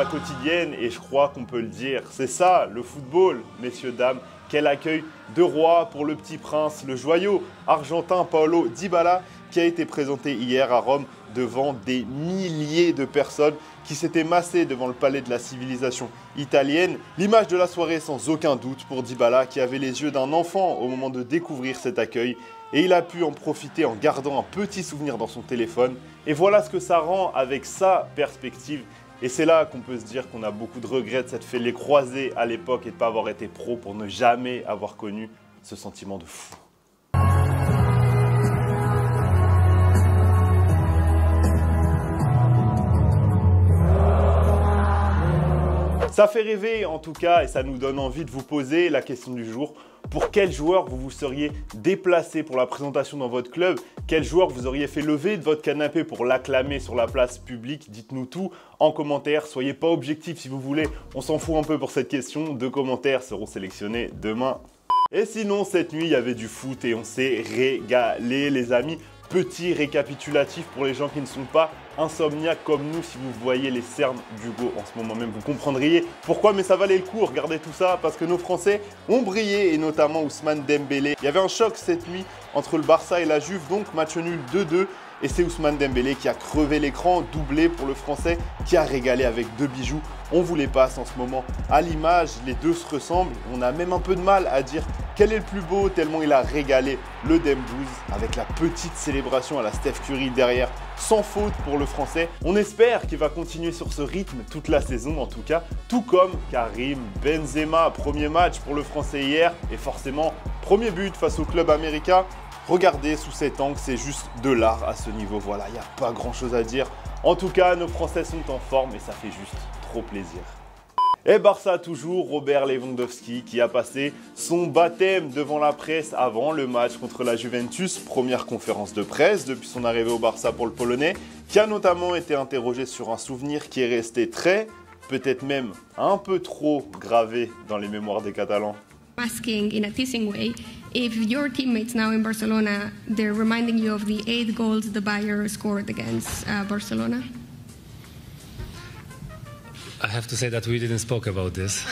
la quotidienne et je crois qu'on peut le dire. C'est ça, le football, messieurs, dames. Quel accueil de roi pour le petit prince, le joyau argentin Paulo Dybala, qui a été présenté hier à Rome devant des milliers de personnes qui s'étaient massées devant le palais de la civilisation italienne. L'image de la soirée sans aucun doute pour Dybala qui avait les yeux d'un enfant au moment de découvrir cet accueil et il a pu en profiter en gardant un petit souvenir dans son téléphone. Et voilà ce que ça rend avec sa perspective. Et c'est là qu'on peut se dire qu'on a beaucoup de regrets de s'être fait les croiser à l'époque et de ne pas avoir été pro pour ne jamais avoir connu ce sentiment de fou. Ça fait rêver en tout cas et ça nous donne envie de vous poser la question du jour. Pour quel joueur vous vous seriez déplacé pour la présentation dans votre club? Quel joueur vous auriez fait lever de votre canapé pour l'acclamer sur la place publique? Dites-nous tout en commentaire. Soyez pas objectifs si vous voulez. On s'en fout un peu pour cette question. 2 commentaires seront sélectionnés demain. Et sinon, cette nuit, il y avait du foot et on s'est régalé les amis. Petit récapitulatif pour les gens qui ne sont pas insomniaques comme nous. Si vous voyez les cernes d'Hugo en ce moment même, vous comprendriez pourquoi, mais ça valait le coup. Regardez tout ça parce que nos Français ont brillé et notamment Ousmane Dembélé. Il y avait un choc cette nuit entre le Barça et la Juve, donc match nul 2-2. Et c'est Ousmane Dembélé qui a crevé l'écran, doublé pour le Français, qui a régalé avec 2 bijoux. On vous les passe en ce moment à l'image, les deux se ressemblent. On a même un peu de mal à dire quel est le plus beau, tellement il a régalé le Dembouz avec la petite célébration à la Steph Curry derrière, sans faute pour le Français. On espère qu'il va continuer sur ce rythme toute la saison en tout cas, tout comme Karim Benzema, premier match pour le Français hier et forcément premier but face au club américain. Regardez sous cet angle, c'est juste de l'art à ce niveau, voilà, il n'y a pas grand chose à dire. En tout cas, nos Français sont en forme et ça fait juste trop plaisir. Et Barça toujours, Robert Lewandowski qui a passé son baptême devant la presse avant le match contre la Juventus. Première conférence de presse depuis son arrivée au Barça pour le Polonais, qui a notamment été interrogé sur un souvenir qui est resté très, peut-être même un peu trop gravé dans les mémoires des Catalans. Asking in a teasing way if your teammates now in Barcelona, they're reminding you of the 8 goals the Bayern scored against Barcelona? I have to say that we didn't speak about this.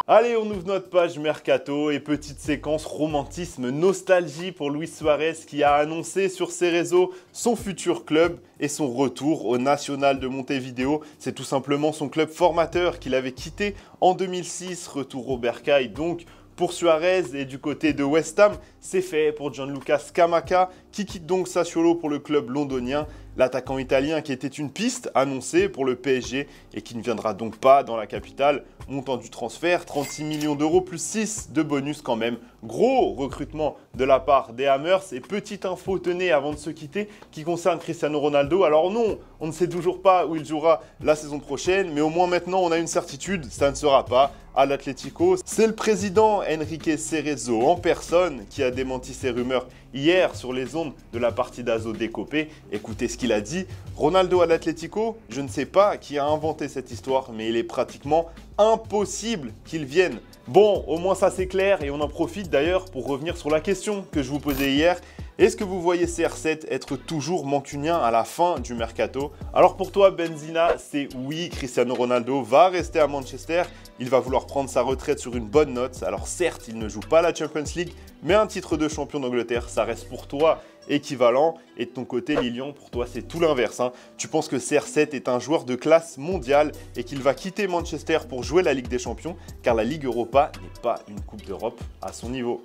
Allez, on ouvre notre page Mercato et petite séquence romantisme, nostalgie pour Luis Suarez qui a annoncé sur ses réseaux son futur club et son retour au Nacional de Montevideo. C'est tout simplement son club formateur qu'il avait quitté en 2006, retour au Bercail donc pour Suarez. Et du côté de West Ham, c'est fait pour Gianluca Scamacca qui quitte donc Sassuolo pour le club londonien. L'attaquant italien qui était une piste annoncée pour le PSG et qui ne viendra donc pas dans la capitale. Montant du transfert, 36 millions d'euros plus 6 de bonus quand même. Gros recrutement de la part des Hammers. Et petite info, tenez, avant de se quitter, qui concerne Cristiano Ronaldo. Alors non, on ne sait toujours pas où il jouera la saison prochaine, mais au moins maintenant on a une certitude, ça ne sera pas à l'Atlético. C'est le président Enrique Cerezo en personne qui a démenti ces rumeurs hier sur les ondes de la Partida Copé. Écoutez ce qu'il a dit. Ronaldo à l'Atlético, je ne sais pas qui a inventé cette histoire, mais il est pratiquement impossible qu'il vienne. Bon, au moins ça c'est clair et on en profite d'ailleurs pour revenir sur la question que je vous posais hier. Est-ce que vous voyez CR7 être toujours mancunien à la fin du mercato? Alors pour toi Benzina, c'est oui, Cristiano Ronaldo va rester à Manchester. Il va vouloir prendre sa retraite sur une bonne note. Alors certes, il ne joue pas la Champions League, mais un titre de champion d'Angleterre, ça reste pour toi équivalent. Et de ton côté, Lilian, pour toi, c'est tout l'inverse. Tu penses que CR7 est un joueur de classe mondiale et qu'il va quitter Manchester pour jouer la Ligue des Champions, car la Ligue Europa n'est pas une Coupe d'Europe à son niveau.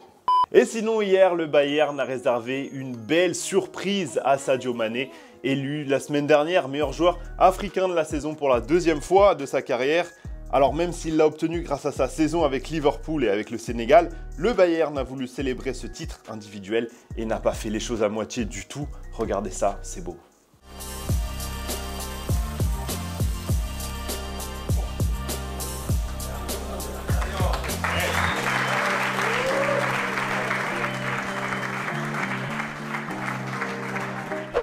Et sinon, hier, le Bayern a réservé une belle surprise à Sadio Mané, élu la semaine dernière meilleur joueur africain de la saison pour la 2e fois de sa carrière. Alors même s'il l'a obtenu grâce à sa saison avec Liverpool et avec le Sénégal, le Bayern a voulu célébrer ce titre individuel et n'a pas fait les choses à moitié du tout. Regardez ça, c'est beau.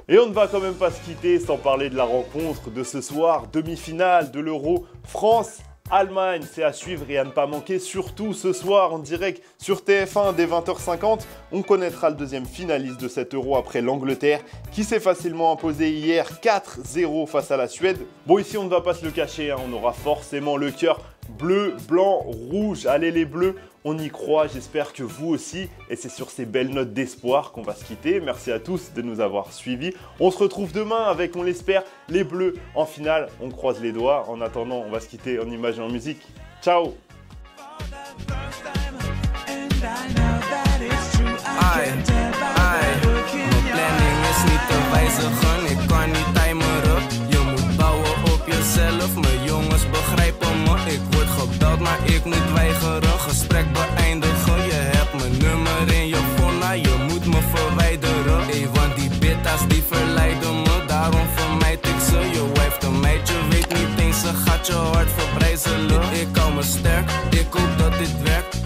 Et on ne va quand même pas se quitter sans parler de la rencontre de ce soir, demi-finale de l'Euro France Allemagne, c'est à suivre et à ne pas manquer, surtout ce soir en direct sur TF1 dès 20h50. On connaîtra le deuxième finaliste de cet Euro après l'Angleterre qui s'est facilement imposé hier 4-0 face à la Suède. Bon, ici on ne va pas se le cacher, hein, on aura forcément le cœur bleu, blanc, rouge. Allez les bleus, on y croit, j'espère que vous aussi. Et c'est sur ces belles notes d'espoir qu'on va se quitter. Merci à tous de nous avoir suivis. On se retrouve demain avec, on l'espère, les bleus en finale. On croise les doigts. En attendant, on va se quitter en images et en musique. Ciao! Mijn jongens begrijpen me, ik word gebeld maar ik moet weigeren. Gesprek beëindigen, je hebt mijn nummer in je phone, je moet me verwijderen. Want die bittas die verleiden me, daarom vermijd ik ze. Je wijft een meidje, weet niet eens, ze gaat je hart verbrijzelen. Ik hou me sterk, ik hoop dat dit werkt.